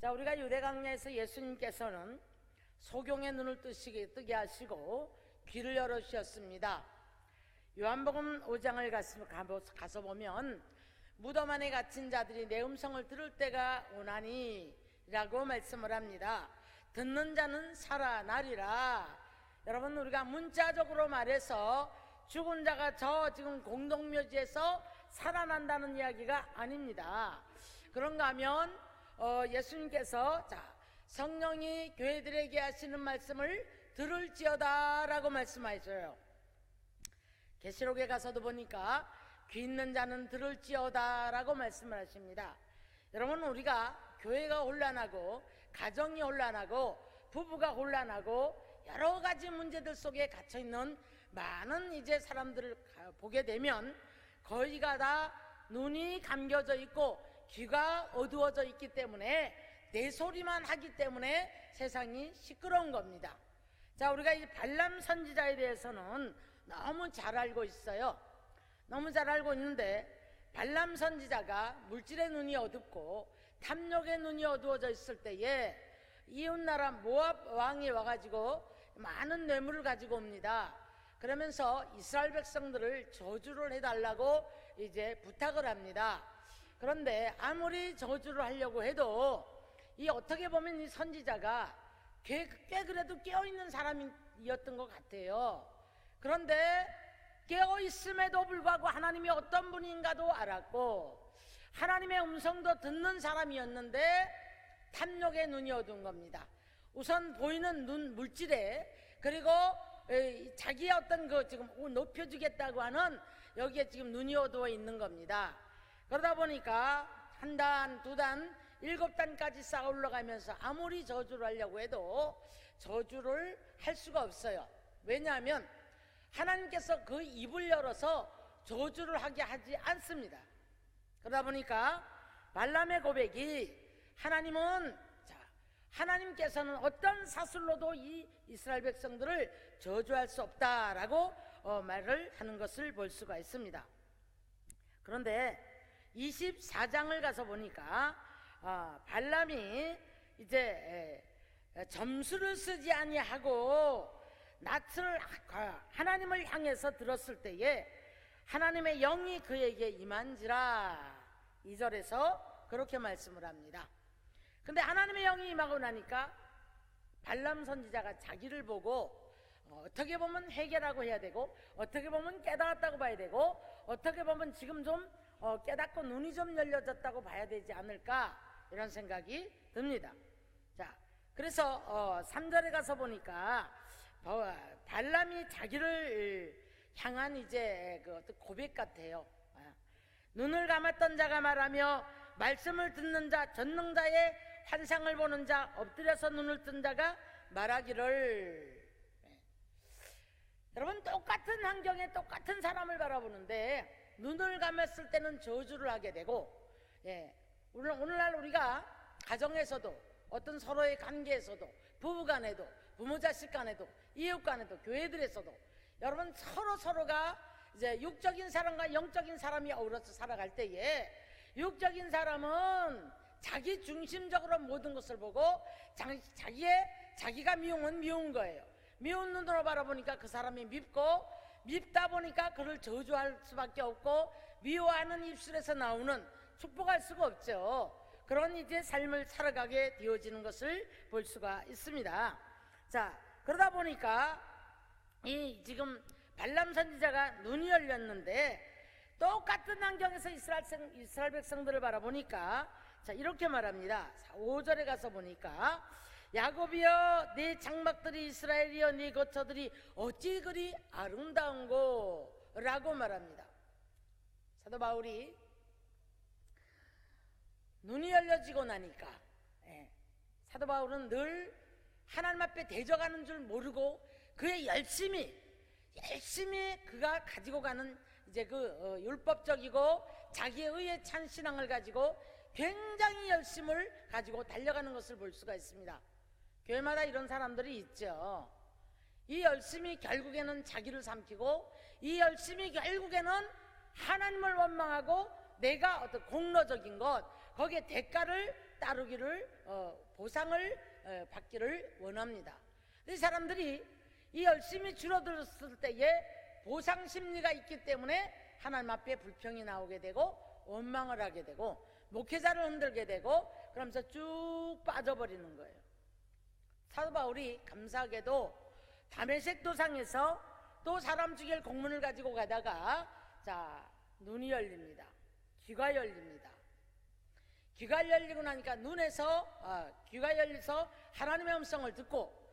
자, 우리가 유대강야에서 예수님께서는 소경의 눈을 뜨게 하시고 귀를 열어주셨습니다. 요한복음 5장을 가서 보면 무덤 안에 갇힌 자들이 내 음성을 들을 때가 오나니 라고 말씀을 합니다. 듣는 자는 살아나리라. 여러분, 우리가 문자적으로 말해서 죽은 자가 저 지금 공동묘지에서 살아난다는 이야기가 아닙니다. 그런가 하면 예수님께서 성령이 교회들에게 하시는 말씀을 들을지어다 라고 말씀하셔요. 계시록에 가서도 보니까 귀 있는 자는 들을지어다 라고 말씀을 하십니다. 여러분, 우리가 교회가 혼란하고 가정이 혼란하고 부부가 혼란하고 여러 가지 문제들 속에 갇혀있는 많은 이제 사람들을 보게 되면 거의가 다 눈이 감겨져 있고 귀가 어두워져 있기 때문에 내 소리만 하기 때문에 세상이 시끄러운 겁니다. 자, 우리가 이 발람 선지자에 대해서는 너무 잘 알고 있어요. 너무 잘 알고 있는데 발람 선지자가 물질의 눈이 어둡고 탐욕의 눈이 어두워져 있을 때에 이웃나라 모압 왕이 와가지고 많은 뇌물을 가지고 옵니다. 그러면서 이스라엘 백성들을 저주를 해달라고 이제 부탁을 합니다. 그런데 아무리 저주를 하려고 해도 이 어떻게 보면 이 선지자가 꽤 그래도 깨어있는 사람이었던 것 같아요. 그런데 깨어있음에도 불구하고 하나님이 어떤 분인가도 알았고 하나님의 음성도 듣는 사람이었는데 탐욕의 눈이 어두운 겁니다. 우선 보이는 눈 물질에, 그리고 자기의 어떤 지금 높여주겠다고 하는 여기에 지금 눈이 어두워 있는 겁니다. 그러다 보니까 한 단, 두 단, 7단까지 쌓아 올라가면서 아무리 저주를 하려고 해도 저주를 할 수가 없어요. 왜냐하면 하나님께서 그 입을 열어서 저주를 하게 하지 않습니다. 그러다 보니까 발람의 고백이 하나님께서는 어떤 사슬로도 이 이스라엘 백성들을 저주할 수 없다라고 말을 하는 것을 볼 수가 있습니다. 그런데 24장을 가서 보니까 발람이 이제 점수를 쓰지 아니하고 낯을 하나님을 향해서 들었을 때에 하나님의 영이 그에게 임한지라 2절에서 그렇게 말씀을 합니다. 근데 하나님의 영이 임하고 나니까 발람 선지자가 자기를 보고 어떻게 보면 해결하고 해야 되고 어떻게 보면 깨달았다고 봐야 되고 어떻게 보면 지금 좀 깨닫고 눈이 좀 열려졌다고 봐야 되지 않을까, 이런 생각이 듭니다. 자, 그래서 3절에 가서 보니까 발람이 자기를 향한 이제 그 어떤 고백 같아요. 눈을 감았던 자가 말하며 말씀을 듣는 자, 전능자의 환상을 보는 자, 엎드려서 눈을 뜬 자가 말하기를. 여러분, 똑같은 환경에 똑같은 사람을 바라보는데 눈을 감았을 때는 저주를 하게 되고, 오늘날 우리가 가정에서도 어떤 서로의 관계에서도 부부간에도 부모 자식 간에도 이웃 간에도 교회들에서도 여러분 서로가 이제 육적인 사람과 영적인 사람이 어우러져 살아갈 때에 육적인 사람은 자기 중심적으로 모든 것을 보고 자기가 미움은 미운 거예요. 미운 눈으로 바라보니까 그 사람이 밉고, 밉다 보니까 그를 저주할 수밖에 없고, 미워하는 입술에서 나오는 축복할 수가 없죠. 그런 이제 삶을 살아가게 되어지는 것을 볼 수가 있습니다. 자, 그러다 보니까 이 지금 발람 선지자가 눈이 열렸는데 똑같은 환경에서 이스라엘 백성들을 바라보니까 자, 이렇게 말합니다. 5절에 가서 보니까 야곱이여 네 장막들이 이스라엘이여 네 거처들이 어찌 그리 아름다운고 라고 말합니다. 사도 바울이 눈이 열려지고 나니까 사도 바울은 늘 하나님 앞에 대적하는 줄 모르고 그의 열심히 그가 가지고 가는 이제 그 율법적이고 자기의 의에 찬 신앙을 가지고 굉장히 열심을 가지고 달려가는 것을 볼 수가 있습니다. 교회마다 이런 사람들이 있죠. 이 열심이 결국에는 자기를 삼키고 이 열심이 결국에는 하나님을 원망하고 내가 어떤 공로적인 것, 거기에 대가를 따르기를 보상을 받기를 원합니다. 이 사람들이 이 열심히 줄어들었을 때에 보상 심리가 있기 때문에 하나님 앞에 불평이 나오게 되고 원망을 하게 되고 목회자를 흔들게 되고 그러면서 쭉 빠져버리는 거예요. 사도 바울이 감사하게도 다메섹 도상에서 또 사람 죽일 공문을 가지고 가다가 눈이 열립니다. 귀가 열립니다. 귀가 열리고 나니까 귀가 열려서 하나님의 음성을 듣고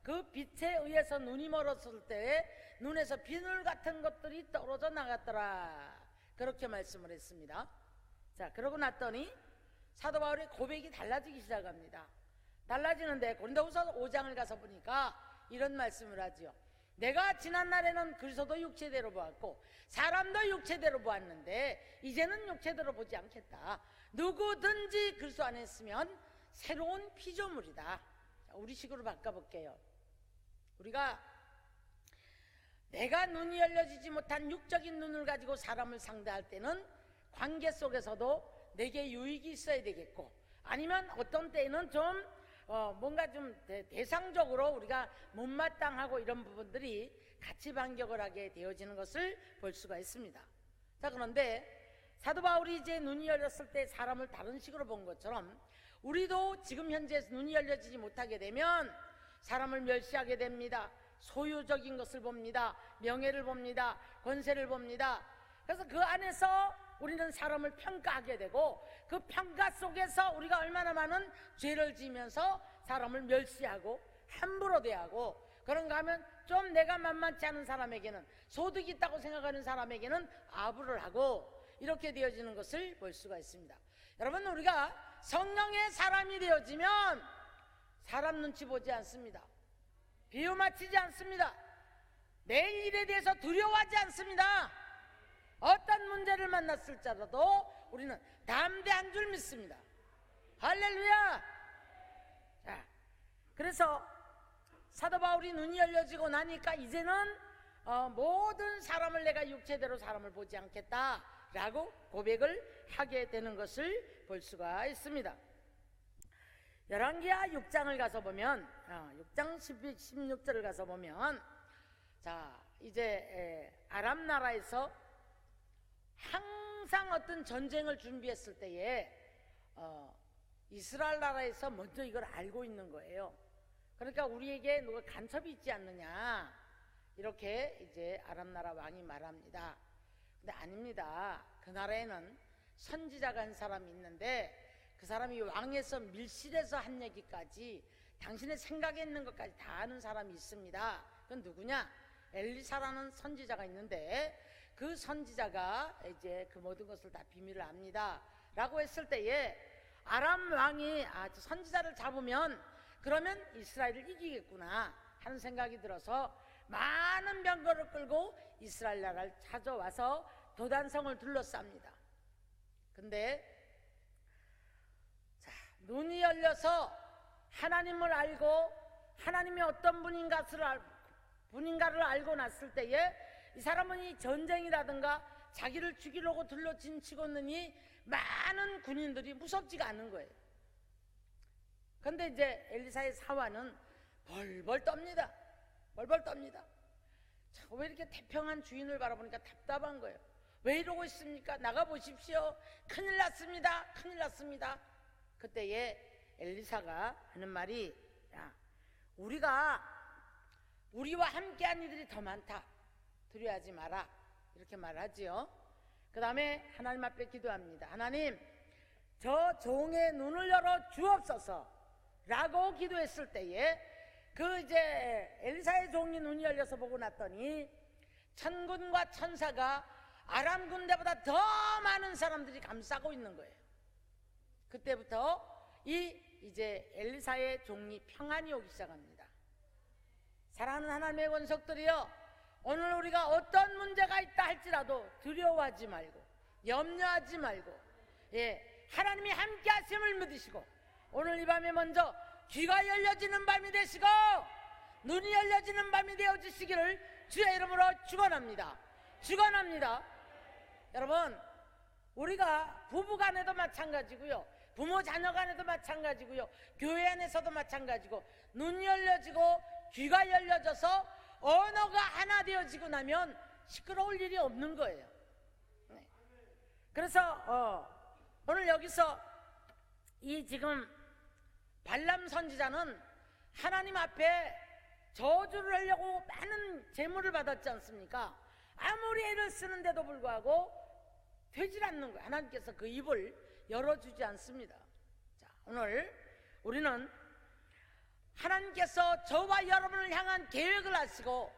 그 빛에 의해서 눈이 멀었을 때 눈에서 비늘 같은 것들이 떨어져 나갔더라, 그렇게 말씀을 했습니다. 그러고 났더니 사도 바울의 고백이 달라지기 시작합니다. 달라지는데 고린도후서 5장을 가서 보니까 이런 말씀을 하지요. 내가 지난날에는 그리스도도 육체대로 보았고 사람도 육체대로 보았는데 이제는 육체대로 보지 않겠다. 누구든지 그리스도 안에 있으면 새로운 피조물이다. 우리 식으로 바꿔볼게요. 우리가 내가 눈이 열려지지 못한 육적인 눈을 가지고 사람을 상대할 때는 관계 속에서도 내게 유익이 있어야 되겠고, 아니면 어떤 때에는 좀 뭔가 좀 대상적으로 우리가 못마땅하고 이런 부분들이 같이 반격을 하게 되어지는 것을 볼 수가 있습니다. 그런데 사도 바울이 이제 눈이 열렸을 때 사람을 다른 식으로 본 것처럼 우리도 지금 현재 눈이 열려지지 못하게 되면 사람을 멸시하게 됩니다. 소유적인 것을 봅니다. 명예를 봅니다. 권세를 봅니다. 그래서 그 안에서 우리는 사람을 평가하게 되고 그 평가 속에서 우리가 얼마나 많은 죄를 지으면서 사람을 멸시하고 함부로 대하고, 그런가 하면 좀 내가 만만치 않은 사람에게는, 소득이 있다고 생각하는 사람에게는 아부를 하고 이렇게 되어지는 것을 볼 수가 있습니다. 여러분, 우리가 성령의 사람이 되어지면 사람 눈치 보지 않습니다. 비유 맞히지 않습니다. 내 일에 대해서 두려워하지 않습니다. 어떤 문제를 만났을지라도 우리는 담대한 줄 믿습니다. 할렐루야. 그래서 사도 바울이 눈이 열려지고 나니까 이제는 모든 사람을 내가 육체대로 사람을 보지 않겠다라고 고백을 하게 되는 것을 볼 수가 있습니다. 열왕기하 6장을 가서 보면 6장 16절을 가서 보면 이제 아람 나라에서 항상 어떤 전쟁을 준비했을 때에 이스라엘 나라에서 먼저 이걸 알고 있는 거예요. 그러니까 우리에게 누가 간첩이 있지 않느냐, 이렇게 이제 아람 나라 왕이 말합니다. 근데 아닙니다. 그 나라에는 선지자가 한 사람이 있는데 그 사람이 왕에서 밀실에서 한 얘기까지 당신의 생각에 있는 것까지 다 아는 사람이 있습니다. 그건 누구냐? 엘리사라는 선지자가 있는데 그 선지자가 이제 그 모든 것을 다 비밀을 압니다 라고 했을 때에 아람 왕이 선지자를 잡으면 그러면 이스라엘을 이기겠구나 하는 생각이 들어서 많은 병거를 끌고 이스라엘 나라를 찾아와서 도단성을 둘러쌉니다. 근데 눈이 열려서 하나님을 알고 하나님이 어떤 분인가를 알고 났을 때에 이 사람은 이 전쟁이라든가 자기를 죽이려고 둘러진치고 있는 많은 군인들이 무섭지가 않은 거예요. 그런데 이제 엘리사의 사환은 벌벌 떱니다. 벌벌 떱니다. 왜 이렇게 태평한 주인을 바라보니까 답답한 거예요. 왜 이러고 있습니까? 나가보십시오. 큰일 났습니다. 큰일 났습니다. 그때에 엘리사가 하는 말이, 우리와 함께한 이들이 더 많다. 두려워하지 마라. 이렇게 말하지요. 그 다음에 하나님 앞에 기도합니다. 하나님, 저 종의 눈을 열어 주옵소서 라고 기도했을 때에 이제 엘리사의 종이 눈이 열려서 보고 났더니 천군과 천사가 아람 군대보다 더 많은 사람들이 감싸고 있는 거예요. 그때부터 이제 엘리사의 종이 평안이 오기 시작합니다. 사랑하는 하나님의 권속들이여, 오늘 우리가 어떤 문제가 있다 할지라도 두려워하지 말고 염려하지 말고 하나님이 함께 하심을 믿으시고 오늘 이 밤에 먼저 귀가 열려지는 밤이 되시고 눈이 열려지는 밤이 되어주시기를 주의 이름으로 축원합니다. 축원합니다. 여러분, 우리가 부부간에도 마찬가지고요, 부모 자녀 간에도 마찬가지고요, 교회 안에서도 마찬가지고, 눈이 열려지고 귀가 열려져서 언어가 하나 되어지고 나면 시끄러울 일이 없는 거예요. 네. 그래서 오늘 여기서 이 지금 발람 선지자는 하나님 앞에 저주를 하려고 많은 재물을 받았지 않습니까? 아무리 애를 쓰는데도 불구하고 되질 않는 거예요. 하나님께서 그 입을 열어주지 않습니다. 자, 오늘 우리는 하나님께서 저와 여러분을 향한 계획을 하시고,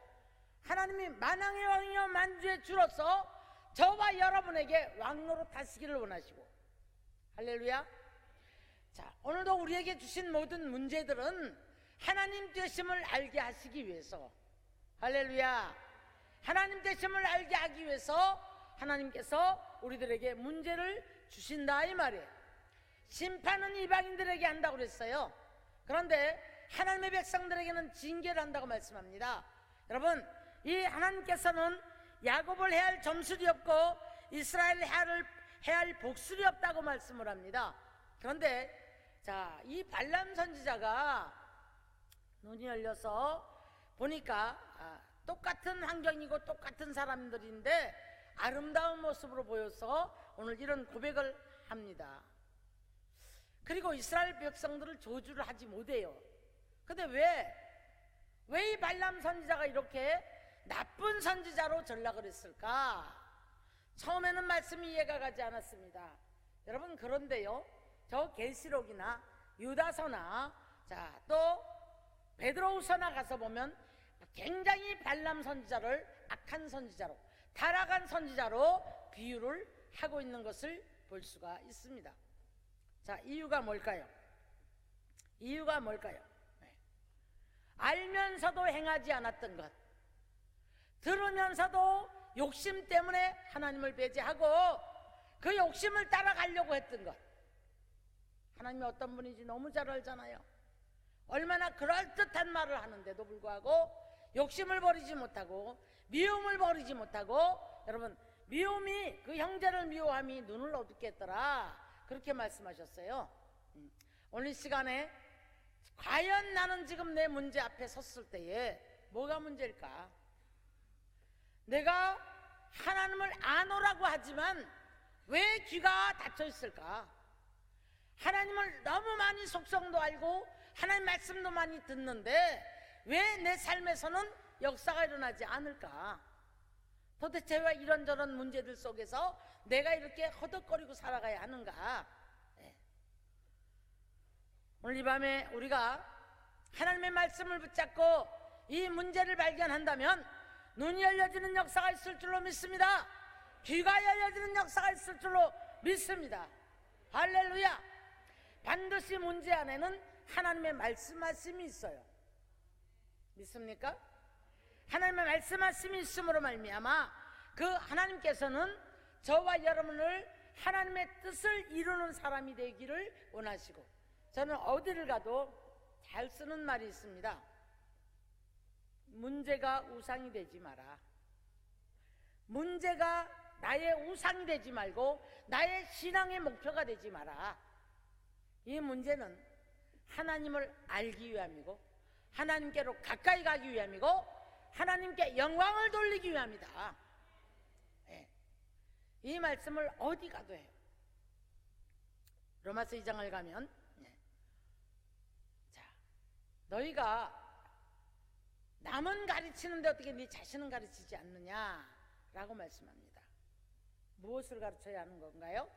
하나님이 만왕의 왕이요 만주의 주로서 저와 여러분에게 왕노릇 하시기를 원하시고, 할렐루야. 자, 오늘도 우리에게 주신 모든 문제들은 하나님 되심을 알게 하시기 위해서, 할렐루야, 하나님 되심을 알게 하기 위해서 하나님께서 우리들에게 문제를 주신다 이 말이에요. 심판은 이방인들에게 한다고 그랬어요. 그런데 하나님의 백성들에게는 징계를 한다고 말씀합니다. 여러분, 이 하나님께서는 야곱을 해야 할 점술이 없고 이스라엘을 해야 할 복술이 없다고 말씀을 합니다. 그런데 자, 이 발람 선지자가 눈이 열려서 보니까 똑같은 환경이고 똑같은 사람들인데 아름다운 모습으로 보여서 오늘 이런 고백을 합니다. 그리고 이스라엘 백성들을 저주를 하지 못해요. 근데 왜 이 발람 선지자가 이렇게 나쁜 선지자로 전락을 했을까? 처음에는 말씀이 이해가 가지 않았습니다. 여러분, 그런데요, 저 계시록이나 유다서나 자, 또 베드로후서나 가서 보면 굉장히 발람 선지자를 악한 선지자로, 타락한 선지자로 비유를 하고 있는 것을 볼 수가 있습니다. 자, 이유가 뭘까요? 이유가 뭘까요? 알면서도 행하지 않았던 것, 들으면서도 욕심 때문에 하나님을 배제하고 그 욕심을 따라가려고 했던 것. 하나님이 어떤 분인지 너무 잘 알잖아요. 얼마나 그럴듯한 말을 하는데도 불구하고 욕심을 버리지 못하고 미움을 버리지 못하고, 여러분, 미움이, 그 형제를 미워함이 눈을 어둡게 했더라, 그렇게 말씀하셨어요. 오늘 시간에 과연 나는 지금 내 문제 앞에 섰을 때에 뭐가 문제일까? 내가 하나님을 아노라고 하지만 왜 귀가 닫혀 있을까? 하나님을 너무 많이 속성도 알고 하나님 말씀도 많이 듣는데 왜 내 삶에서는 역사가 일어나지 않을까? 도대체 왜 이런저런 문제들 속에서 내가 이렇게 허덕거리고 살아가야 하는가? 오늘 이 밤에 우리가 하나님의 말씀을 붙잡고 이 문제를 발견한다면 눈이 열려지는 역사가 있을 줄로 믿습니다. 귀가 열려지는 역사가 있을 줄로 믿습니다. 할렐루야. 반드시 문제 안에는 하나님의 말씀이 있어요. 믿습니까? 하나님의 말씀이 있음으로 말미암아 그 하나님께서는 저와 여러분을 하나님의 뜻을 이루는 사람이 되기를 원하시고, 저는 어디를 가도 잘 쓰는 말이 있습니다. 문제가 우상이 되지 마라. 문제가 나의 우상이 되지 말고 나의 신앙의 목표가 되지 마라. 이 문제는 하나님을 알기 위함이고 하나님께로 가까이 가기 위함이고 하나님께 영광을 돌리기 위함이다. 이 말씀을 어디 가도 해요. 로마서 2장을 가면 자, 너희가 남은 가르치는데 어떻게 네 자신은 가르치지 않느냐라고 말씀합니다. 무엇을 가르쳐야 하는 건가요?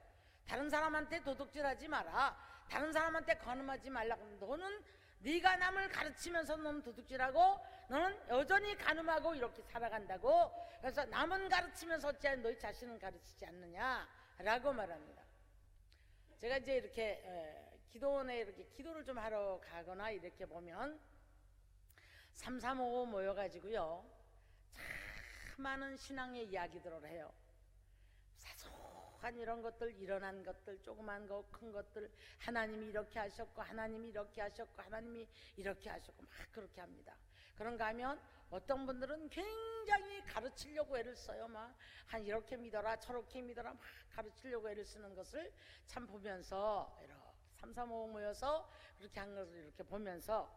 다른 사람한테 도둑질하지 마라. 다른 사람한테 간음하지 말라. 너는 네가 남을 가르치면서 너는 도둑질하고 너는 여전히 간음하고 이렇게 살아간다고. 그래서 남은 가르치면서 어찌하여 너희 자신은 가르치지 않느냐라고 말합니다. 제가 이제 이렇게 기도원에 이렇게 기도를 좀 하러 가거나 이렇게 보면 335 모여가지고요, 참 많은 신앙의 이야기들을 해요. 사소한 이런 것들, 일어난 것들, 조그만 거, 큰 것들, 하나님이 이렇게 하셨고 하나님이 이렇게 하셨고 하나님이 이렇게 하셨고 막 그렇게 합니다. 그런가 하면 어떤 분들은 굉장히 가르치려고 애를 써요. 막 한 이렇게 믿어라 저렇게 믿어라 막 가르치려고 애를 쓰는 것을 참 보면서 3, 4, 5 모여서 그렇게 한 것을 이렇게 보면서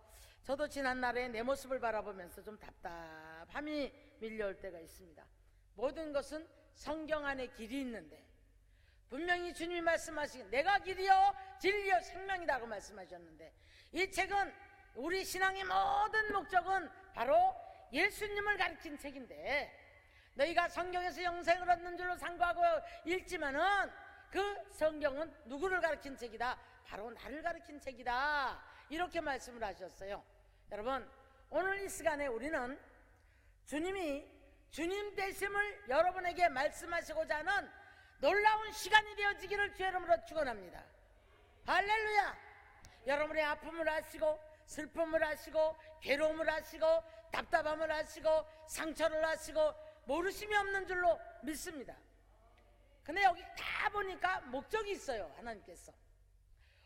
저도 지난날에 내 모습을 바라보면서 좀 답답함이 밀려올 때가 있습니다. 모든 것은 성경 안에 길이 있는데 분명히 주님이 말씀하신 내가 길이요 진리요 생명이라고 말씀하셨는데, 이 책은 우리 신앙의 모든 목적은 바로 예수님을 가르친 책인데, 너희가 성경에서 영생을 얻는 줄로 상고하고 읽지만은 그 성경은 누구를 가르친 책이다? 바로 나를 가르친 책이다, 이렇게 말씀을 하셨어요. 여러분, 오늘 이 시간에 우리는 주님이 주님 되심을 여러분에게 말씀하시고자 하는 놀라운 시간이 되어지기를 주의 이름으로 축원합니다. 할렐루야. 여러분의 아픔을 아시고 슬픔을 아시고 괴로움을 아시고 답답함을 아시고 상처를 아시고 모르심이 없는 줄로 믿습니다. 근데 여기 다 보니까 목적이 있어요. 하나님께서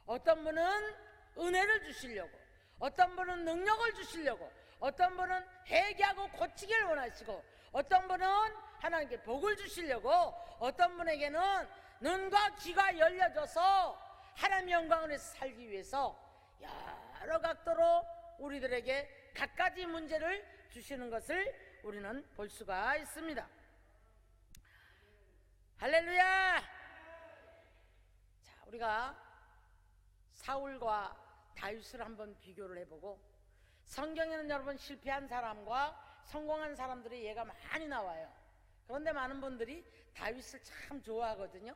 어떤 분은 은혜를 주시려고, 어떤 분은 능력을 주시려고, 어떤 분은 회개하고 고치기를 원하시고, 어떤 분은 하나님께 복을 주시려고, 어떤 분에게는 눈과 귀가 열려져서 하나님의 영광을 위해서 살기 위해서 여러 각도로 우리들에게 갖가지 문제를 주시는 것을 우리는 볼 수가 있습니다. 할렐루야. 자, 우리가 사울과 다윗을 한번 비교를 해보고, 성경에는 여러분 실패한 사람과 성공한 사람들의 예가 많이 나와요. 그런데 많은 분들이 다윗을 참 좋아하거든요.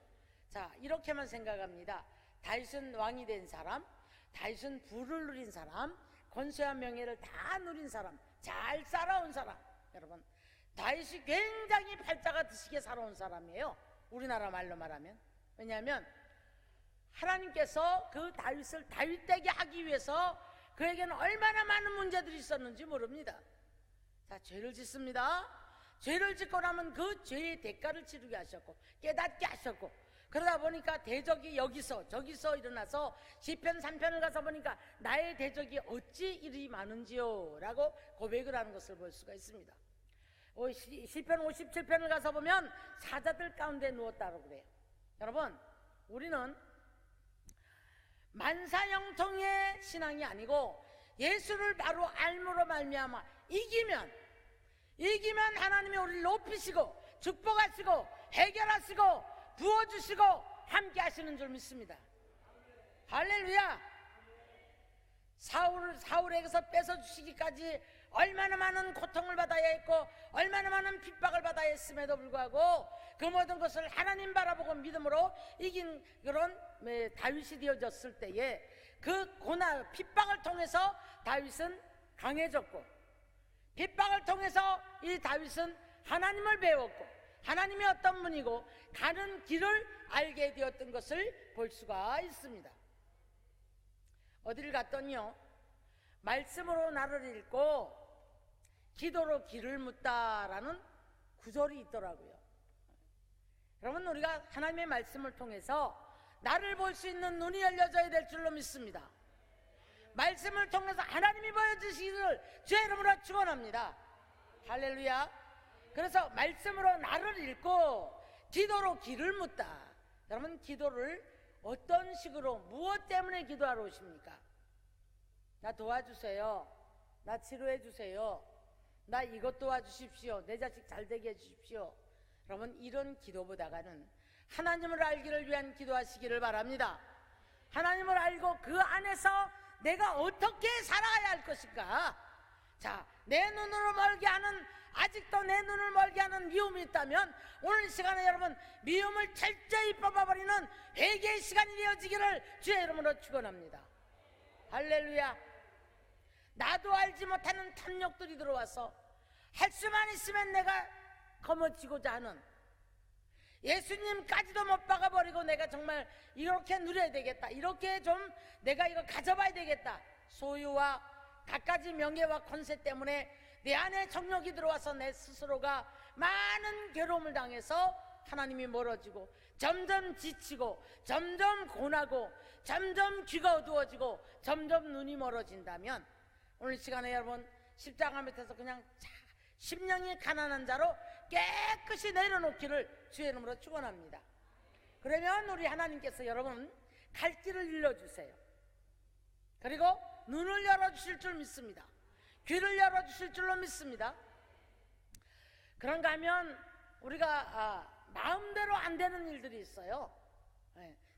자, 이렇게만 생각합니다. 다윗은 왕이 된 사람, 다윗은 부를 누린 사람, 권세와 명예를 다 누린 사람, 잘 살아온 사람. 여러분, 다윗이 굉장히 팔자가 드시게 살아온 사람이에요. 우리나라 말로 말하면. 왜냐하면 하나님께서 그 다윗을 다윗되게 하기 위해서 그에게는 얼마나 많은 문제들이 있었는지 모릅니다. 자, 죄를 짓습니다. 죄를 짓고 나면 그 죄의 대가를 치르게 하셨고 깨닫게 하셨고, 그러다 보니까 대적이 여기서 저기서 일어나서 시편 3편을 가서 보니까 나의 대적이 어찌 이리 많은지요 라고 고백을 하는 것을 볼 수가 있습니다. 시편 57편을 가서 보면 사자들 가운데 누웠다고 그래요. 여러분, 우리는 만사형통의 신앙이 아니고 예수를 바로 알므로 말미암아 이기면 하나님이 우리를 높이시고 축복하시고 해결하시고 부어주시고 함께 하시는 줄 믿습니다. 할렐루야. 사울에게서 뺏어주시기까지 얼마나 많은 고통을 받아야 했고 얼마나 많은 핍박을 받아야 했음에도 불구하고 그 모든 것을 하나님 바라보고 믿음으로 이긴 그런 다윗이 되어졌을 때에 그 고난 핍박을 통해서 다윗은 강해졌고, 핍박을 통해서 이 다윗은 하나님을 배웠고 하나님이 어떤 분이고 가는 길을 알게 되었던 것을 볼 수가 있습니다. 어디를 갔더니요, 말씀으로 나를 읽고 기도로 길을 묻다라는 구절이 있더라고요. 여러분, 우리가 하나님의 말씀을 통해서 나를 볼 수 있는 눈이 열려져야 될 줄로 믿습니다. 말씀을 통해서 하나님이 보여주시기를 주의 이름으로 축원합니다. 할렐루야. 그래서 말씀으로 나를 읽고 기도로 길을 묻다. 여러분, 기도를 어떤 식으로 무엇 때문에 기도하러 오십니까? 나 도와주세요, 나 치료해 주세요, 나 이것 도와주십시오, 내 자식 잘되게 해주십시오. 여러분, 이런 기도보다가는 하나님을 알기를 위한 기도하시기를 바랍니다. 하나님을 알고 그 안에서 내가 어떻게 살아야 할 것인가. 자, 내 눈으로 멀게 하는, 아직도 내 눈을 멀게 하는 미움이 있다면 오늘 이 시간에 여러분 미움을 철저히 뽑아버리는 회개의 시간이 되어지기를 주의 이름으로 축원합니다. 할렐루야. 나도 알지 못하는 탐욕들이 들어와서 할 수만 있으면 내가 거머쥐고자 하는, 예수님까지도 못 박아버리고 내가 정말 이렇게 누려야 되겠다, 이렇게 좀 내가 이거 가져봐야 되겠다, 소유와 갖가지 명예와 권세 때문에 내 안에 정욕이 들어와서 내 스스로가 많은 괴로움을 당해서 하나님이 멀어지고 점점 지치고 점점 고나고 점점 귀가 어두워지고 점점 눈이 멀어진다면 오늘 시간에 여러분 십자가 밑에서 그냥 심령이 가난한 자로 깨끗이 내려놓기를 주의 이름으로 축원합니다. 그러면 우리 하나님께서 여러분 갈 길을 일러주세요. 그리고 눈을 열어주실 줄 믿습니다. 귀를 열어주실 줄로 믿습니다. 그런가 하면 우리가 마음대로 안 되는 일들이 있어요.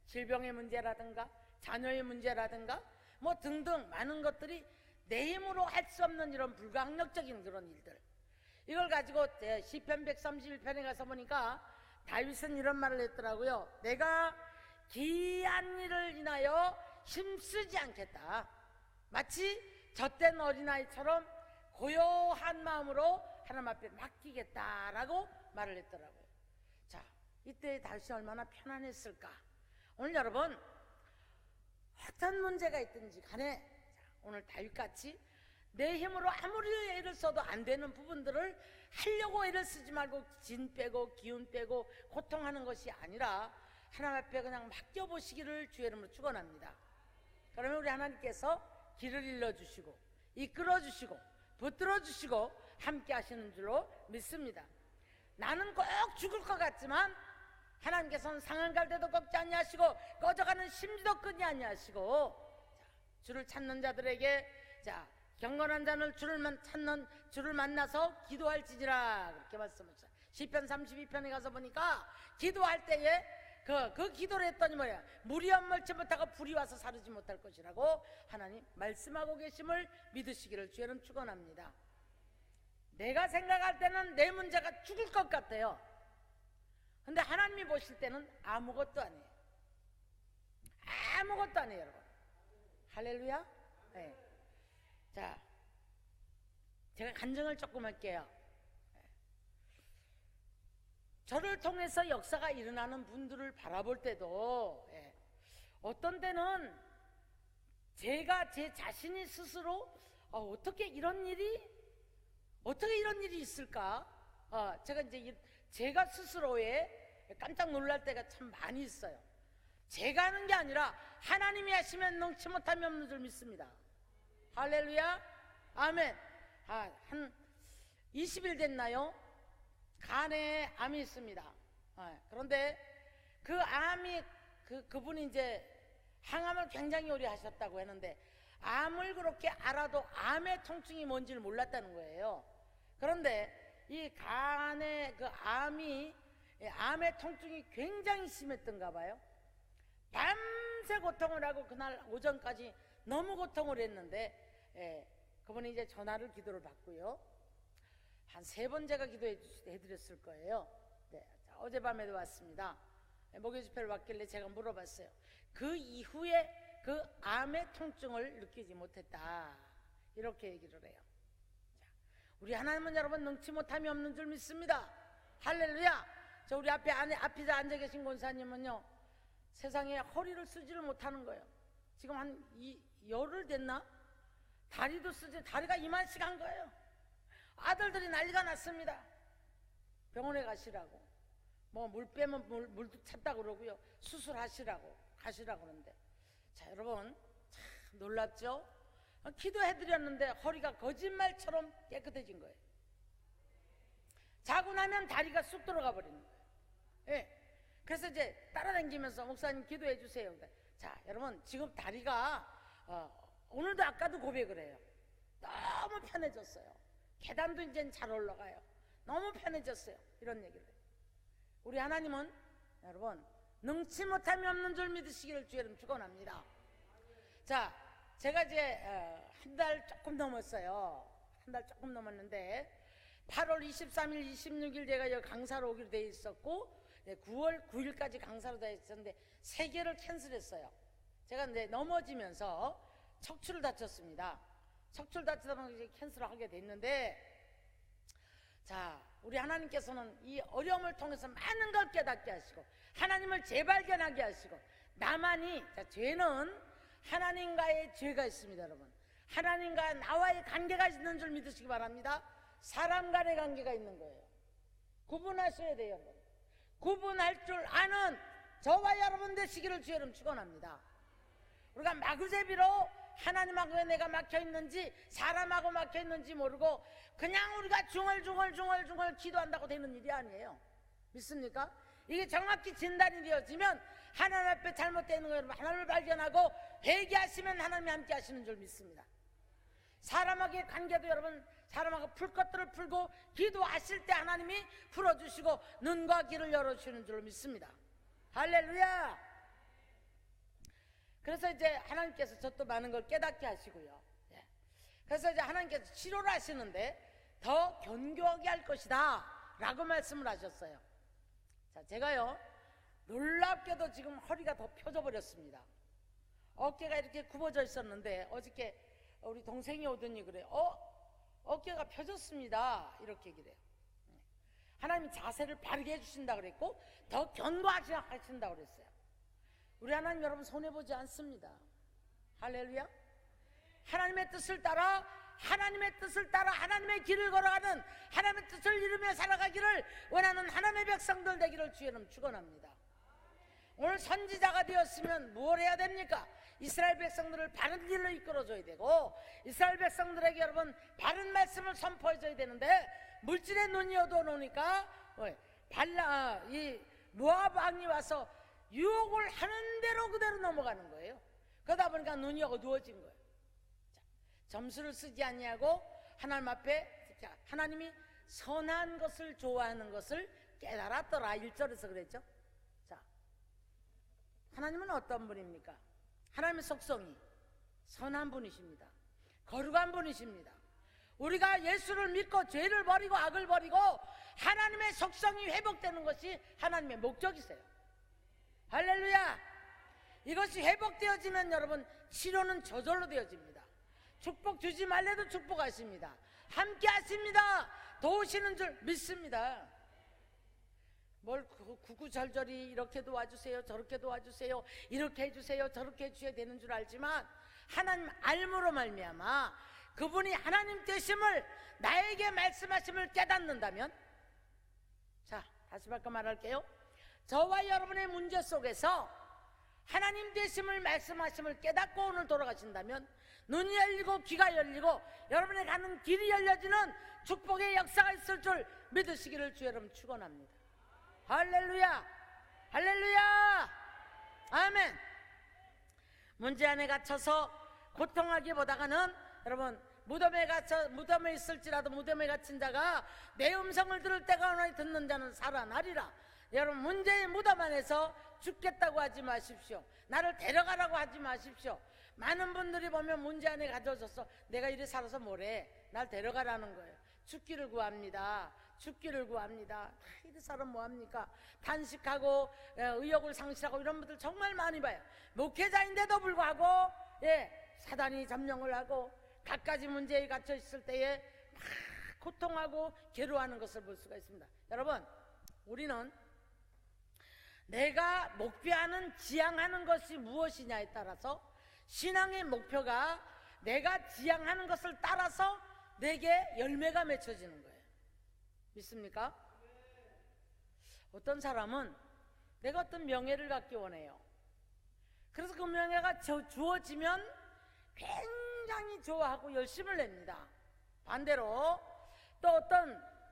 질병의 문제라든가 자녀의 문제라든가 뭐 등등 많은 것들이 내 힘으로 할 수 없는 이런 불가항력적인 그런 일들, 이걸 가지고 시편 131편에 가서 보니까 다윗은 이런 말을 했더라고요. 내가 기이한 일을 인하여 힘쓰지 않겠다. 마치 젖된 어린아이처럼 고요한 마음으로 하나님 앞에 맡기겠다라고 말을 했더라고요. 자, 이때 다윗이 얼마나 편안했을까. 오늘 여러분 어떤 문제가 있든지 간에 오늘 다윗같이 내 힘으로 아무리 애를 써도 안 되는 부분들을 하려고 애를 쓰지 말고 진 빼고 기운 빼고 고통하는 것이 아니라 하나님 앞에 그냥 맡겨보시기를 주의 이름으로 축원합니다. 그러면 우리 하나님께서 길을 일러주시고 이끌어주시고 붙들어주시고 함께 하시는 줄로 믿습니다. 나는 꼭 죽을 것 같지만 하나님께서는 상한 갈대도 꺾지 아니하시고 꺼져가는 심지도 끄지 아니하시고 주를 찾는 자들에게 경건한 자는 주를 만나서 기도할지니라 그렇게 말씀하셨어요. 시편 32편에 가서 보니까 기도할 때에 그 기도를 했더니 뭐야, 물이 엄멀지 못하고 불이 와서 사르지 못할 것이라고 하나님 말씀하고 계심을 믿으시기를 주의는 축원합니다. 내가 생각할 때는 내 문제가 죽을 것 같아요. 근데 하나님이 보실 때는 아무것도 아니에요. 아무것도 아니에요, 여러분. 할렐루야. 네. 자, 제가 간증을 조금 할게요. 저를 통해서 역사가 일어나는 분들을 바라볼 때도 어떤 때는 제가 제 자신이 스스로 어떻게 이런 일이 있을까? 제가 스스로에 깜짝 놀랄 때가 참 많이 있어요. 제가 하는 게 아니라 하나님이 하시면 능치 못함이 없는 줄 믿습니다. 할렐루야. 아멘. 한 20일 됐나요? 간에 암이 있습니다. 그런데 그 암이 그분이 이제 항암을 굉장히 오래 하셨다고 했는데 암을 그렇게 알아도 암의 통증이 뭔지를 몰랐다는 거예요. 그런데 이 간에 그 암의 통증이 굉장히 심했던가 봐요. 밤새 고통을 하고 그날 오전까지 너무 고통을 했는데 그분이 이제 전화를 기도를 받고요. 한 3번 제가 기도해드렸을 거예요. 네, 어젯밤에도 왔습니다. 목요 집회를 왔길래 제가 물어봤어요. 그 이후에 그 암의 통증을 느끼지 못했다, 이렇게 얘기를 해요. 우리 하나님은 여러분 능치 못함이 없는 줄 믿습니다. 할렐루야. 저 우리 앞에 앉아 계신 권사님은요, 세상에 허리를 쓰지를 못하는 거예요. 지금 한 열흘 됐나? 다리도 쓰지, 다리가 이만씩 한 거예요. 아들들이 난리가 났습니다. 병원에 가시라고, 뭐 물 빼면 물도 찼다고 그러고요, 수술하시라고 가시라고 그러는데, 자 여러분 참 놀랍죠? 기도해드렸는데 허리가 거짓말처럼 깨끗해진 거예요. 자고 나면 다리가 쑥 들어가 버리는 거예요. 그래서 이제 따라다니면서 목사님 기도해 주세요. 자 여러분, 지금 다리가 오늘도 아까도 고백을 해요. 너무 편해졌어요. 계단도 이제 잘 올라가요. 너무 편해졌어요. 이런 얘기를 해요. 우리 하나님은 여러분 능치 못함이 없는 줄 믿으시기를 주의 이름 축원합니다. 자, 제가 이제 한 달 조금 넘었어요. 한 달 조금 넘었는데 8월 23일, 26일 제가 여기 강사로 오기로 돼 있었고 9월 9일까지 강사로 돼 있었는데 3개를 캔슬했어요. 제가 이제 넘어지면서 척추를 다쳤습니다. 척추를 다치다 보니까 이제 캔슬을 하게 됐는데, 자 우리 하나님께서는 이 어려움을 통해서 많은 걸 깨닫게 하시고 하나님을 재발견하게 하시고, 나만이 죄는 하나님과의 죄가 있습니다. 여러분, 하나님과 나와의 관계가 있는 줄 믿으시기 바랍니다. 사람 간의 관계가 있는 거예요. 구분하셔야 돼요. 여러분, 구분할 줄 아는 저와 여러분 되시기를 주의 이름 축원합니다. 우리가 마구제비로 하나님하고 내가 막혀있는지 사람하고 막혀있는지 모르고 그냥 우리가 중얼중얼 기도한다고 되는 일이 아니에요. 믿습니까? 이게 정확히 진단이 되어지면 하나님 앞에 잘못되는 거 여러분 하나님을 발견하고 회개하시면 하나님이 함께 하시는 줄 믿습니다. 사람에게 관계도 여러분 사람하고 풀 것들을 풀고 기도하실 때 하나님이 풀어주시고 눈과 귀를 열어주시는 줄 믿습니다. 할렐루야. 그래서 이제 하나님께서 저도 많은 걸 깨닫게 하시고요. 그래서 이제 하나님께서 치료를 하시는데 더 견고하게 할 것이다 라고 말씀을 하셨어요. 자, 제가요 놀랍게도 지금 허리가 더 펴져 버렸습니다. 어깨가 이렇게 굽어져 있었는데 어저께 우리 동생이 오더니 그래요. 어깨가 펴졌습니다. 이렇게 그래요. 하나님이 자세를 바르게 해주신다 그랬고 더 견고하신다 그랬어요. 우리 하나님 여러분 손해보지 않습니다. 할렐루야. 하나님의 뜻을 따라 하나님의 길을 걸어가는 하나님의 뜻을 이루며 살아가기를 원하는 하나님의 백성들 되기를 주의 이름 축원합니다. 오늘 선지자가 되었으면 뭘 해야 됩니까? 이스라엘 백성들을 바른 길로 이끌어줘야 되고 이스라엘 백성들에게 여러분 바른 말씀을 선포해줘야 되는데 물질의 눈이 어두워놓으니까 이 모압 왕이 와서 유혹을 하는 대로 그대로 넘어가는 거예요. 그러다 보니까 눈이 어두워진 거예요. 자, 점수를 쓰지 아니하고 하나님 앞에 하나님이 선한 것을 좋아하는 것을 깨달았더라 1절에서 그랬죠. 자, 하나님은 어떤 분입니까? 하나님의 속성이 선한 분이십니다. 거룩한 분이십니다. 우리가 예수를 믿고 죄를 버리고 악을 버리고 하나님의 속성이 회복되는 것이 하나님의 목적이세요. 할렐루야. 이것이 회복되어지면 여러분 치료는 저절로 되어집니다. 축복 주지 말래도 축복하십니다. 함께 하십니다. 도우시는 줄 믿습니다. 뭘 구구절절히 이렇게 도와주세요 저렇게 도와주세요 이렇게 해주세요 저렇게 해주셔야 되는 줄 알지만 하나님 알므로 말미암아 그분이 하나님 되심을 나에게 말씀하심을 깨닫는다면 자 다시 바꿔 말할게요. 저와 여러분의 문제 속에서 하나님 되심을 말씀하심을 깨닫고 오늘 돌아가신다면 눈이 열리고 귀가 열리고 여러분의 가는 길이 열려지는 축복의 역사가 있을 줄 믿으시기를 주 여러분 축원합니다. 할렐루야 할렐루야 아멘. 문제 안에 갇혀서 고통하기보다는 여러분 무덤에 있을지라도 무덤에 갇힌 자가 내 음성을 들을 때가 오나니 듣는 자는 살아나리라. 여러분 문제의 무덤 안에서 죽겠다고 하지 마십시오. 나를 데려가라고 하지 마십시오. 많은 분들이 보면 문제 안에 가져져서 내가 이래 살아서 뭐래 날 데려가라는 거예요. 죽기를 구합니다. 죽기를 구합니다. 이래 살아 뭐합니까? 탄식하고 의욕을 상실하고 이런 분들 정말 많이 봐요. 목회자인데도 불구하고 사단이 점령을 하고 갖가지 문제에 갇혀 있을 때에 막 고통하고 괴로워하는 것을 볼 수가 있습니다. 여러분 우리는 내가 목표하는 지향하는 것이 무엇이냐에 따라서 신앙의 목표가 내가 지향하는 것을 따라서 내게 열매가 맺혀지는 거예요. 믿습니까? 어떤 사람은 내가 어떤 명예를 갖기 원해요. 그래서 그 명예가 주어지면 굉장히 좋아하고 열심을 냅니다. 반대로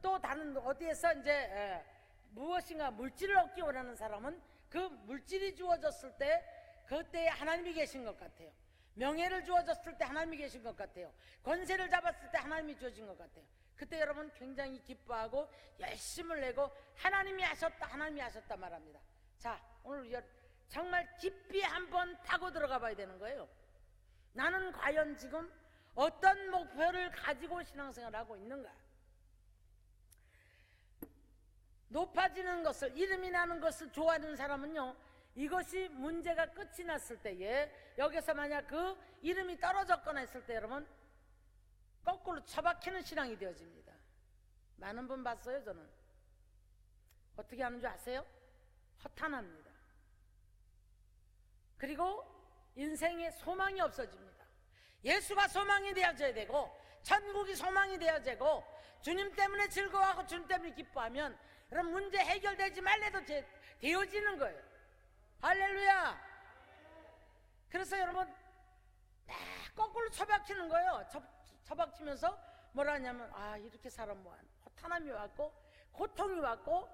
또 다른 어디에서 이제 무엇인가 물질을 얻기 원하는 사람은 그 물질이 주어졌을 때 그때에 하나님이 계신 것 같아요. 명예를 주어졌을 때 하나님이 계신 것 같아요. 권세를 잡았을 때 하나님이 주어진 것 같아요. 그때 여러분 굉장히 기뻐하고 열심을 내고 하나님이 하셨다 말합니다. 자 오늘 우리가 정말 깊이 한번 타고 들어가 봐야 되는 거예요. 나는 과연 지금 어떤 목표를 가지고 신앙생활을 하고 있는가? 높아지는 것을 이름이 나는 것을 좋아하는 사람은요 이것이 문제가 끝이 났을 때에 여기서 만약 그 이름이 떨어졌거나 했을 때 여러분 거꾸로 처박히는 신앙이 되어집니다. 많은 분 봤어요. 저는 어떻게 하는 줄 아세요? 허탄합니다. 그리고 인생에 소망이 없어집니다. 예수가 소망이 되어져야 되고 천국이 소망이 되어야 되고 주님 때문에 즐거워하고 주님 때문에 기뻐하면 여러분 문제 해결되지 말래도 되어지는 거예요. 할렐루야. 그래서 여러분 거꾸로 처박히는 거예요. 처박히면서 뭐라 하냐면 이렇게 살면 뭐하나 허탄함이 왔고 고통이 왔고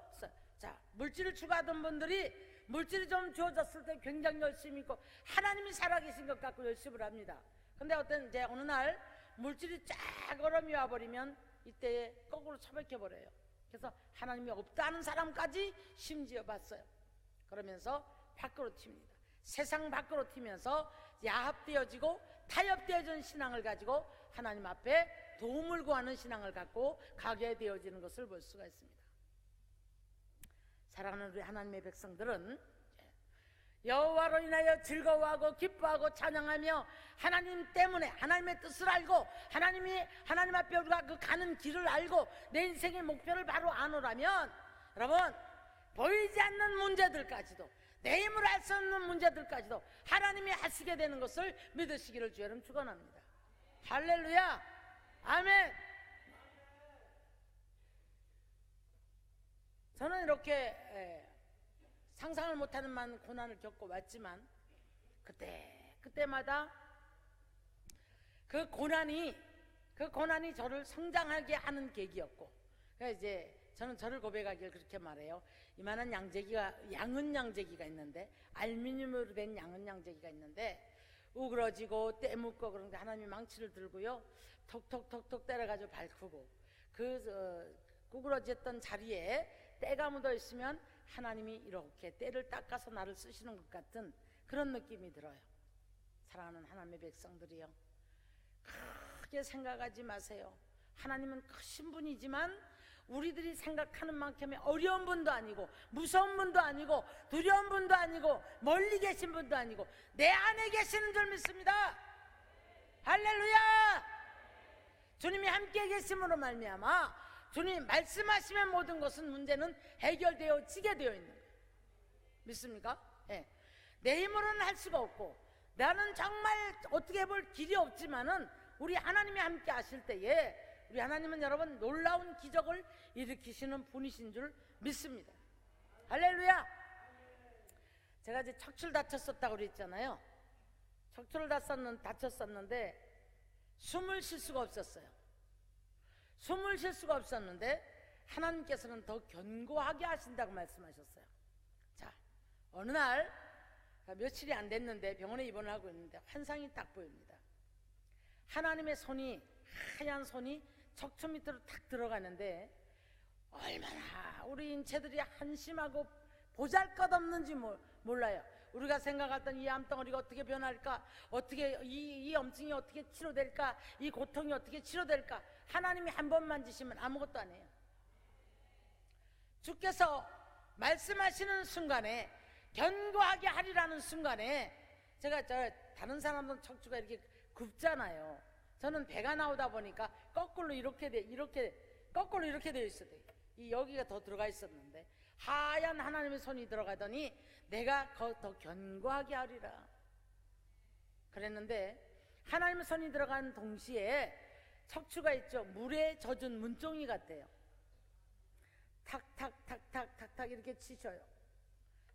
자 물질을 추구하던 분들이 물질이 좀 주어졌을 때 굉장히 열심히 있고 하나님이 살아계신 것 같고 열심을 합니다. 근데 어떤 이제 어느 날 물질이 쫙 얼음이 와버리면 이때 거꾸로 처박혀버려요. 그래서 하나님이 없다는 사람까지 심지어 봤어요. 그러면서 밖으로 튑니다. 세상 밖으로 튀면서 야합되어지고 타협되어진 신앙을 가지고 하나님 앞에 도움을 구하는 신앙을 갖고 가게 되어지는 것을 볼 수가 있습니다. 사랑하는 우리 하나님의 백성들은 여호와로 인하여 즐거워하고 기뻐하고 찬양하며 하나님 때문에 하나님의 뜻을 알고 하나님 앞에 우리가 그 가는 길을 알고 내 인생의 목표를 바로 아노라면 여러분 보이지 않는 문제들까지도 내 힘으로 할 수 없는 문제들까지도 하나님이 하시게 되는 것을 믿으시기를 주의 이름 축원합니다. 할렐루야 아멘. 저는 이렇게 상상을 못하는 많은 고난을 겪고 왔지만 그때마다 그 고난이 저를 성장하게 하는 계기였고, 그러니까 이제 저는 저를 고백하길 그렇게 말해요. 이만한 양은 양재기가 있는데, 알루미늄으로 된 양은 양재기가 있는데 우그러지고 때묻고 그런데 하나님이 망치를 들고요 톡톡톡톡 때려가지고 밟고 그 구부러졌던 자리에 때가 묻어 있으면 하나님이 이렇게 때를 닦아서 나를 쓰시는 것 같은 그런 느낌이 들어요. 사랑하는 하나님의 백성들이요, 크게 생각하지 마세요. 하나님은 크신 분이지만 우리들이 생각하는 만큼의 어려운 분도 아니고 무서운 분도 아니고 두려운 분도 아니고 멀리 계신 분도 아니고 내 안에 계시는 줄 믿습니다. 할렐루야. 주님이 함께 계심으로 말미암아 주님 말씀하시면 모든 것은 문제는 해결되어지게 되어 있는 거예요. 믿습니까? 네. 내 힘으로는 할 수가 없고 나는 정말 어떻게 볼 길이 없지만은 우리 하나님이 함께 하실 때에 우리 하나님은 여러분 놀라운 기적을 일으키시는 분이신 줄 믿습니다. 할렐루야. 제가 이제 척추를 다쳤었다고 그랬잖아요. 척추를 다쳤었는데 숨을 쉴 수가 없었어요. 숨을 쉴 수가 없었는데 하나님께서는 더 견고하게 하신다고 말씀하셨어요. 자, 어느 날 며칠이 안 됐는데 병원에 입원을 하고 있는데 환상이 딱 보입니다. 하나님의 손이, 하얀 손이 척추 밑으로 탁 들어가는데 얼마나 우리 인체들이 한심하고 보잘것없는지 몰라요. 우리가 생각했던 이 암덩어리가 어떻게 변할까, 어떻게 이 염증이 어떻게 치료될까, 이 고통이 어떻게 치료될까, 하나님이 한 번 만지시면 아무것도 아니에요. 주께서 말씀하시는 순간에, 견고하게 하리라는 순간에, 다른 사람들은 척추가 이렇게 굽잖아요. 저는 배가 나오다 보니까 거꾸로 이렇게 되어 있어요. 이 여기가 더 들어가 있었는데 하얀 하나님의 손이 들어가더니 내가 더 견고하게 하리라 그랬는데, 하나님의 손이 들어간 동시에 척추가 있죠, 물에 젖은 문종이 같대요. 탁탁탁탁탁탁 이렇게 치셔요.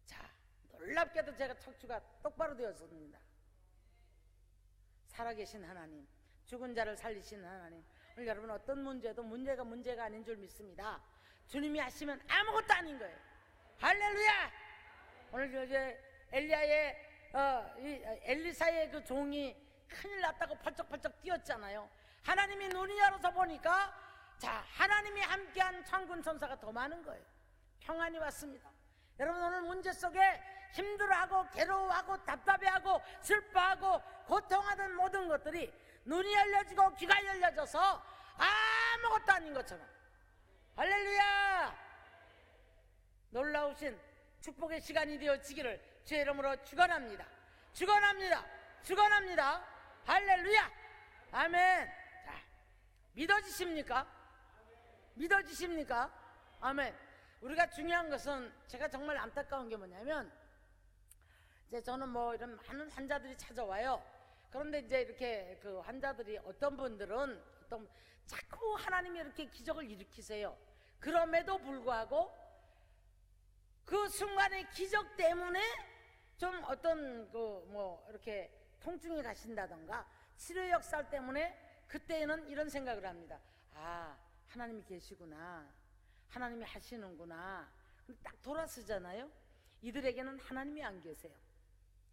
자, 놀랍게도 제가 척추가 똑바로 되었습니다. 살아계신 하나님, 죽은 자를 살리시는 하나님, 오늘 여러분 어떤 문제도 문제가 아닌 줄 믿습니다. 주님이 하시면 아무것도 아닌 거예요. 할렐루야. 오늘 이제 엘리사의 그 종이 큰일 났다고 펄쩍펄쩍 뛰었잖아요. 하나님이 눈이 열어서 보니까 하나님이 함께한 천군 천사가 더 많은 거예요. 평안이 왔습니다. 여러분 오늘 문제 속에 힘들어하고 괴로워하고 답답해하고 슬퍼하고 고통하던 모든 것들이 눈이 열려지고 귀가 열려져서 아무것도 아닌 것처럼, 할렐루야, 놀라우신 축복의 시간이 되어지기를 주의 이름으로 축원합니다. 축원합니다. 할렐루야. 아멘. 자, 믿어지십니까? 아멘. 우리가 중요한 것은, 제가 정말 안타까운 게 뭐냐면, 이제 저는 뭐 이런 많은 환자들이 찾아와요. 그런데 이제 이렇게 그 환자들이 어떤 분들은 자꾸 하나님이 이렇게 기적을 일으키세요. 그럼에도 불구하고 그 순간의 기적 때문에 좀 어떤 이렇게 통증이 가신다던가 치료 역사 때문에 그때는 이런 생각을 합니다. 하나님이 계시구나, 하나님이 하시는구나. 근데 딱 돌아서잖아요. 이들에게는 하나님이 안 계세요.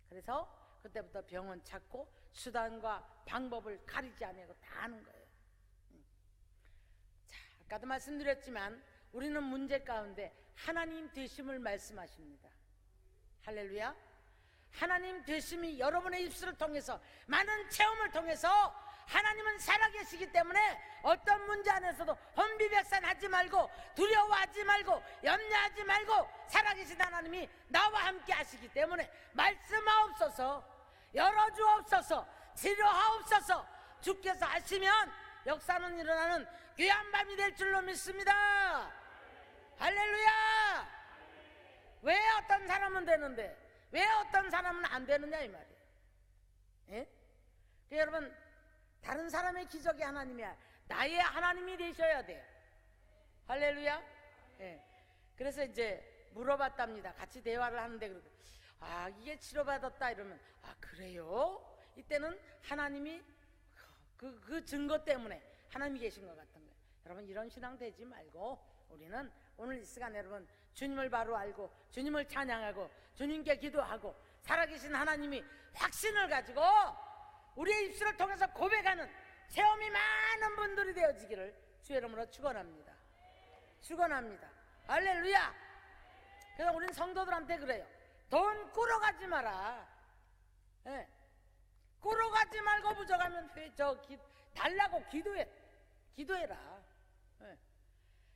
그래서 그때부터 병원 찾고 수단과 방법을 가리지 않고 다 하는 거예요. 자, 아까도 말씀드렸지만 우리는 문제 가운데 하나님 되심을 말씀하십니다. 할렐루야. 하나님 되심이 여러분의 입술을 통해서, 많은 체험을 통해서 하나님은 살아계시기 때문에 어떤 문제 안에서도 혼비백산하지 말고 두려워하지 말고 염려하지 말고 살아계신 하나님이 나와 함께 하시기 때문에 말씀하옵소서, 열어주옵소서, 치료하옵소서. 주께서 하시면 역사는 일어나는 귀한 밤이 될 줄로 믿습니다. 할렐루야. 왜 어떤 사람은 되는데 왜 어떤 사람은 안 되느냐 이 말이에요. 예? 여러분, 다른 사람의 기적이 하나님이야. 나의 하나님이 되셔야 돼요. 할렐루야. 예. 그래서 이제 물어봤답니다. 같이 대화를 하는데 그러고, 아, 이게 치료받았다 이러면, 아, 그래요? 이때는 하나님이 그 증거 때문에 하나님이 계신 것 같은 거예요. 여러분, 이런 신앙 되지 말고 우리는 오늘 이 시간 여러분 주님을 바로 알고 주님을 찬양하고 주님께 기도하고 살아계신 하나님이 확신을 가지고 우리의 입술을 통해서 고백하는 체험이 많은 분들이 되어지기를 주의 이름으로 축원합니다. 축원합니다. 할렐루야. 그래서 우린 성도들한테 그래요. 돈 꾸러가지 마라. 예. 꾸러가지 말고 부족하면 달라고 기도해라. 예.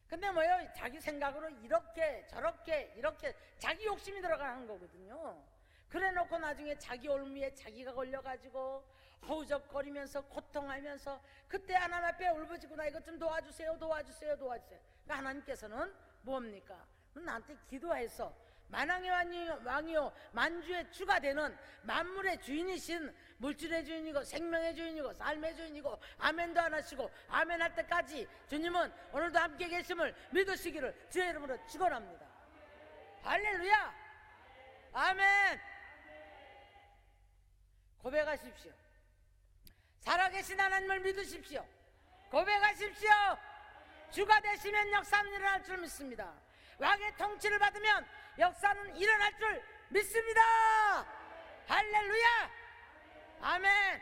근데 뭐요? 자기 생각으로 이렇게 저렇게 이렇게 자기 욕심이 들어가는 거거든요. 그래 놓고 나중에 자기 올무에 자기가 걸려가지고 허우적거리면서 고통하면서 그때 하나님 앞에 울부짖고, 나 이것 좀 도와주세요 도와주세요 도와주세요. 그러니까 하나님께서는 뭡니까? 나한테 기도해서 만왕의 왕이요 만주의 주가 되는 만물의 주인이신, 물질의 주인이고 생명의 주인이고 삶의 주인이고 아멘도 안 하시고 아멘 할 때까지 주님은 오늘도 함께 계심을 믿으시기를 주의 이름으로 축원합니다. 할렐루야. 아멘. 고백하십시오. 살아계신 하나님을 믿으십시오. 고백하십시오. 주가 되시면 역사는 일어날 줄 믿습니다. 왕의 통치를 받으면 역사는 일어날 줄 믿습니다. 할렐루야. 아멘.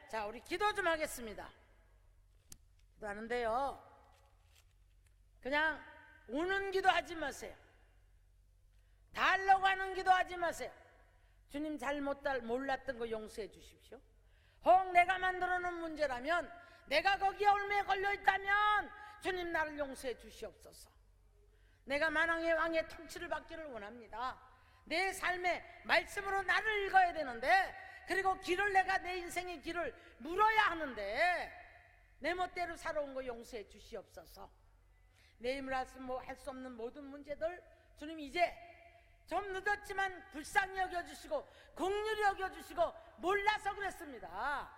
자, 우리 기도 좀 하겠습니다. 기도하는데요, 그냥 우는 기도하지 마세요. 달라고 하는 기도하지 마세요. 주님 잘못 몰랐던 거 용서해 주십시오. 혹 내가 만들어 놓은 문제라면, 내가 거기에 올매에 걸려 있다면 주님 나를 용서해 주시옵소서. 내가 만왕의 왕의 통치를 받기를 원합니다. 내 삶의 말씀으로 나를 읽어야 되는데, 그리고 길을 내가 내 인생의 길을 물어야 하는데 내 멋대로 살아온 거 용서해 주시옵소서. 내 힘을 할 수 없는 모든 문제들 주님 이제 좀 늦었지만 불쌍히 여겨주시고 긍휼히 여겨주시고, 몰라서 그랬습니다.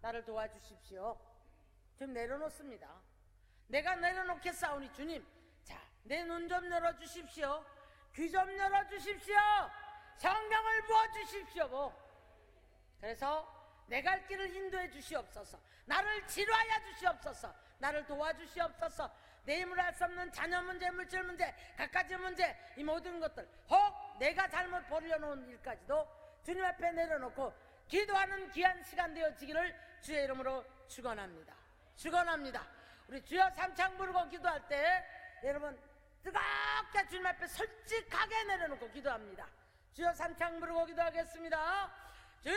나를 도와주십시오. 좀 내려놓습니다. 내가 내려놓겠사오니 주님, 자, 내 눈 좀 열어주십시오. 귀 좀 열어주십시오. 성경을 부어주십시오. 그래서 내 갈 길을 인도해 주시옵소서. 나를 치료하여 주시옵소서. 나를 도와주시옵소서. 내 힘으로 할 수 없는 자녀 문제, 물질 문제, 갖가지 문제, 이 모든 것들, 혹 내가 잘못 벌여놓은 일까지도 주님 앞에 내려놓고 기도하는 귀한 시간 되어지기를 주의 이름으로 축원합니다. 축원합니다. 우리 주여 삼창 부르고 기도할 때 여러분 뜨겁게 주님 앞에 솔직하게 내려놓고 기도합니다. 주여 삼창 부르고 기도하겠습니다. 주여